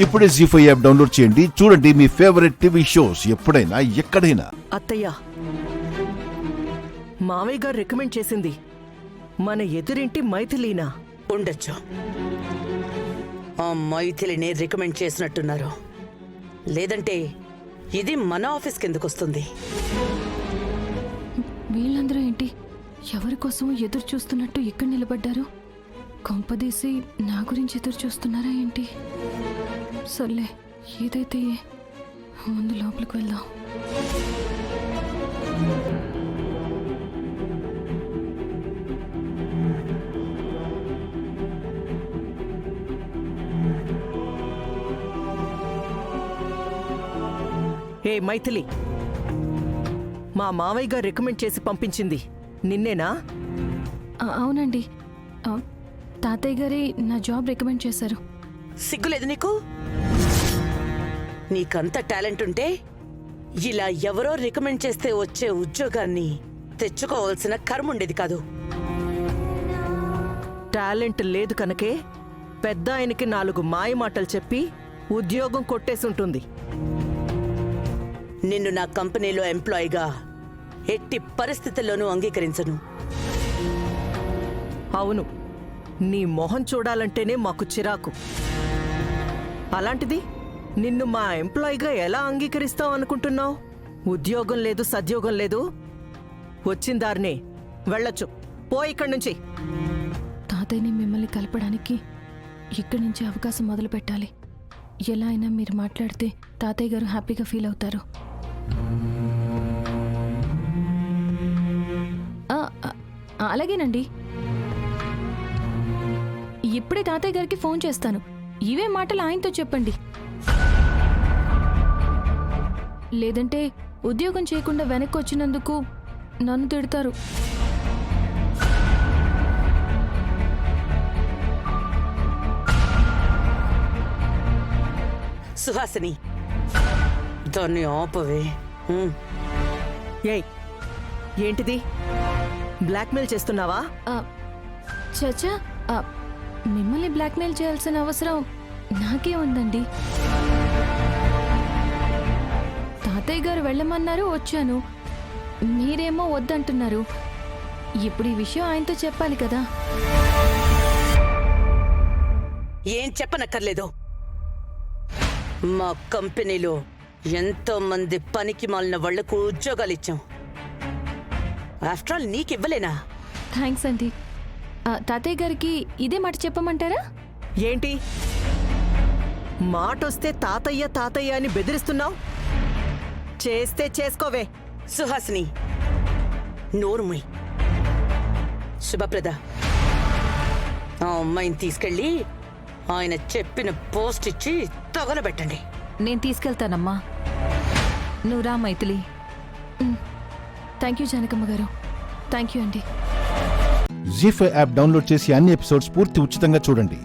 ఇప్పుడే జీ5 app download చేయండి. చూడండి మీ ఫేవరెట్ టీవీ షోస్ ఎప్పుడైనా ఎక్కడైనా. అత్తయ్య, మామయ్య గారు రికమెండ్ చేసింది మన ఎదురింటి మైథిలీనా? ఉండొచ్చు. ఆ మైథిలిని రికమెండ్ చేసినట్టున్నారు. లేదంటే ఇది మన ఆఫీస్ కిందకు వస్తుంది. వీళ్ళందరూ ఏంటి ఎవరి కోసం ఎదురు చూస్తున్నట్టు ఇక్కడ నిలబడ్డారు? కొంపదీసి నా గురించి ఎదురు చూస్తున్నారా ఏంటి? సర్లే, ఏదైతే ముందు లోపలికి వెళ్దాం. ఏ మైథిలి, మా మామయ్య గారు రికమెండ్ చేసి పంపించింది నిన్నేనా? అవునండి, తాతయ్య గారి నా జాబ్ రికమెండ్ చేశారు. సిగ్గులేదు నీకు? నీకంత టాలెంట్ ఉంటే ఇలా ఎవరో రికమెండ్ చేస్తే వచ్చే ఉద్యోగాన్ని తెచ్చుకోవాల్సిన కర్మ ఉండేది కాదు. టాలెంట్ లేదు కనుకే పెద్ద ఆయనకి 4 మాయ మాటలు చెప్పి ఉద్యోగం కొట్టేసుంటుంది. నిన్ను నా కంపెనీలో ఎంప్లాయీగా ఎట్టి పరిస్థితుల్లోనూ అంగీకరించను. అవును, నీ మొహం చూడాలంటేనే మాకు చిరాకు. అలాంటిది నిన్ను మా ఎంప్లాయీగా ఎలా అంగీకరిస్తావు అనుకుంటున్నావు? ఉద్యోగం లేదు, సద్యోగం లేదు, వచ్చిన దారినే వెళ్ళొచ్చు. పో ఇక్కడి నుంచి. తాతయ్యని మిమ్మల్ని కలపడానికి ఇక్కడి నుంచి అవకాశం మొదలు పెట్టాలి. ఎలా అయినా మీరు మాట్లాడితే తాతయ్య గారు హ్యాపీగా ఫీల్ అవుతారు. అలాగేనండి, ఇప్పుడే తాతయ్య గారికి ఫోన్ చేస్తాను. ఇవే మాటలు ఆయనతో చెప్పండి. లేదంటే ఉద్యోగం చేయకుండా వెనక్కి వచ్చినందుకు నన్ను తిడతారు. సుహాసిని, దాన్ని ఆపవే. ఏయ్, ఏంటిది? బ్లాక్మెయిల్ చేస్తున్నావా? చచ్చా, మిమ్మల్ని బ్లాక్మెయిల్ చేయాల్సిన అవసరం నాకే ఉందండి. తాతయ్య గారు వెళ్ళమన్నారు, వచ్చాను. మీరేమో వద్దంటున్నారు. ఇప్పుడు ఈ విషయం ఆయనతో చెప్పాలి కదా. ఏం చెప్పనక్కర్లేదు. మా కంపెనీలో ఎంతో మంది పనికి మాలిన వాళ్లకు ఉద్యోగాలు ఇచ్చాం. After all నీకివ్వలేనా? థ్యాంక్స్ అండి. తాతయ్య గారికి ఇదే మాట చెప్పమంటారా? ఏంటి మాటొస్తే తాతయ్య తాతయ్య అని బెదిరిస్తున్నావు? చేస్తే చేసుకోవే. సుహాసిని, నోరుమై. శుభప్రద, ఆ అమ్మాయిని తీసుకెళ్ళి ఆయన చెప్పిన పోస్ట్ ఇచ్చి తగలబెట్టండి. నేను తీసుకెళ్తానమ్మా, నువ్వు రా మైథిలి. థ్యాంక్ యూ జానకమ్మ గారు. థ్యాంక్ యూ అండి. జీ5 యాప్ డౌన్లోడ్ చేసి అన్ని ఎపిసోడ్స్ పూర్తి ఉచితంగా చూడండి.